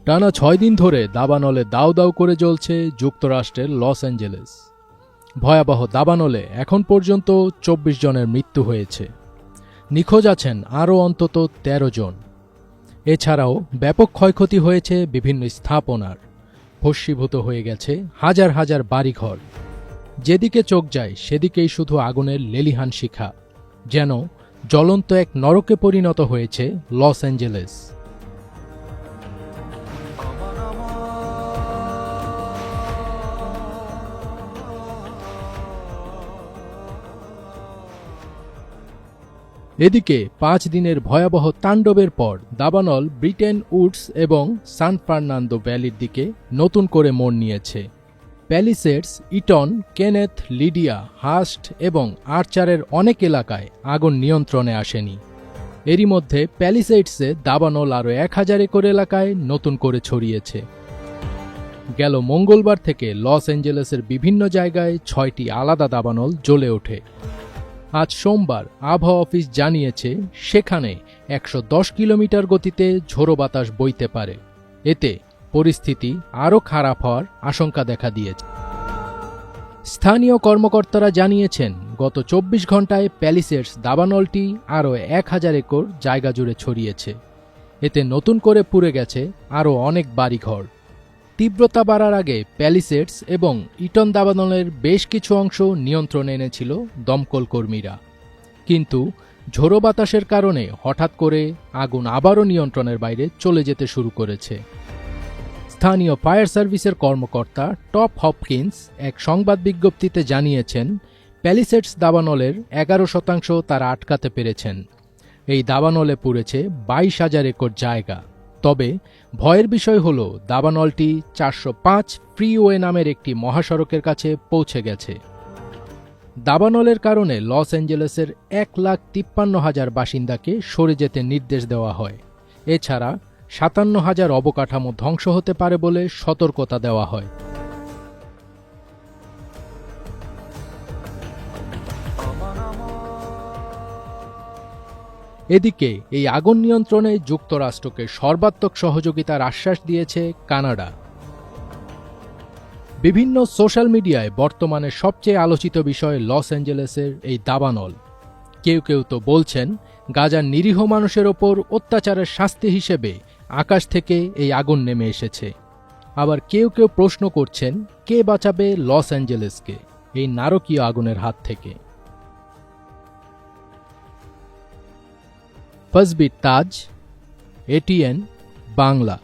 টানা 6 দিন ধরে দাবানলে দাউ দাউ করে জ্বলছে যুক্তরাষ্ট্রের লস অ্যাঞ্জেলেস। ভয়াবহ দাবানলে এখন পর্যন্ত 24 জনের মৃত্যু হয়েছে। নিখোঁজ আছেন আরও অন্তত 13 জন। এছাড়াও ব্যাপক ক্ষয়ক্ষতি হয়েছে বিভিন্ন স্থাপনার। ভস্মীভূত হয়ে গেছে হাজার হাজার বাড়িঘর। যেদিকে চোখ যায় সেদিকেই শুধু আগুনের লেলিহান শিখা। যেন জ্বলন্ত এক নরকে পরিণত হয়েছে লস অ্যাঞ্জেলেস। এদিকে 5 দিনের ভয়াবহ তাণ্ডবের পর দাবানল ব্রিটেন উডস এবং সান ফার্নান্দো ভ্যালির দিকে নতুন করে মোড় নিয়েছে। প্যালিসেডস, ইটন, কেনেথ, লিডিয়া, হাস্ট এবং আর্চারের অনেক এলাকায় আগুন নিয়ন্ত্রণে আসেনি। এরই মধ্যে প্যালিসেডসে দাবানল আরও 1000 একর এলাকায় নতুন করে ছড়িয়েছে। গেল মঙ্গলবার থেকে লস অ্যাঞ্জেলেসের বিভিন্ন জায়গায় 6টি আলাদা দাবানল জ্বলে ওঠে। আজ সোমবার আবহাওয়া অফিস জানিয়েছে সেখানে 110 কিলোমিটার গতিতে ঝোড়ো বাতাস বইতে পারে। এতে পরিস্থিতি আরও খারাপ হওয়ার আশঙ্কা দেখা দিয়েছে। স্থানীয় কর্মকর্তারা জানিয়েছেন গত 24 ঘন্টায় প্যালিসেডস দাবানলটি আরও 1000 একর জায়গা জুড়ে ছড়িয়েছে। এতে নতুন করে পুড়ে গেছে আরও অনেক বাড়িঘর। তীব্রতা বাড়ার আগে প্যালিসেডস এবং ইটন দাবানলের বেশ কিছু অংশ নিয়ন্ত্রণে এনেছিল দমকল কর্মীরা। কিন্তু ঝোড়ো বাতাসের কারণে হঠাৎ করে আগুন আবারও নিয়ন্ত্রণের বাইরে চলে যেতে শুরু করেছে। স্থানীয় ফায়ার সার্ভিসের কর্মকর্তা টপ হপকিন্স এক সংবাদ বিজ্ঞপ্তিতে জানিয়েছেন প্যালিসেডস দাবানলের 11% তারা আটকাতে পেরেছেন। এই দাবানলে পুড়েছে 22,000 একর জায়গা। তবে ভয়ের বিষয় হল দাবানলটি 405 ফ্রিওয়ে নামের একটি মহাসড়কের কাছে পৌঁছে গেছে। দাবানলের কারণে লস অ্যাঞ্জেলেসের 1,53,000 বাসিন্দাকে সরে যেতে নির্দেশ দেওয়া হয়। এছাড়া 57,000 অবকাঠামো ধ্বংস হতে পারে বলে সতর্কতা দেওয়া হয়। এদিকে এই আগুন নিয়ন্ত্রণে যুক্তরাষ্ট্রকে সর্বাত্মক সহযোগিতার আশ্বাস দিয়েছে কানাডা। বিভিন্ন সোশ্যাল মিডিয়ায় বর্তমানে সবচেয়ে আলোচিত বিষয় লস অ্যাঞ্জেলেসের এই দাবানল। কেউ কেউ তো বলছেন গাজার নিরীহ মানুষের ওপর অত্যাচারের শাস্তি হিসেবে আকাশ থেকে এই আগুন নেমে এসেছে। আবার কেউ কেউ প্রশ্ন করছেন কে বাঁচাবে লস অ্যাঞ্জেলেসকে এই নারকীয় আগুনের হাত থেকে। ফজবির তাজ, এটিএন বাংলা।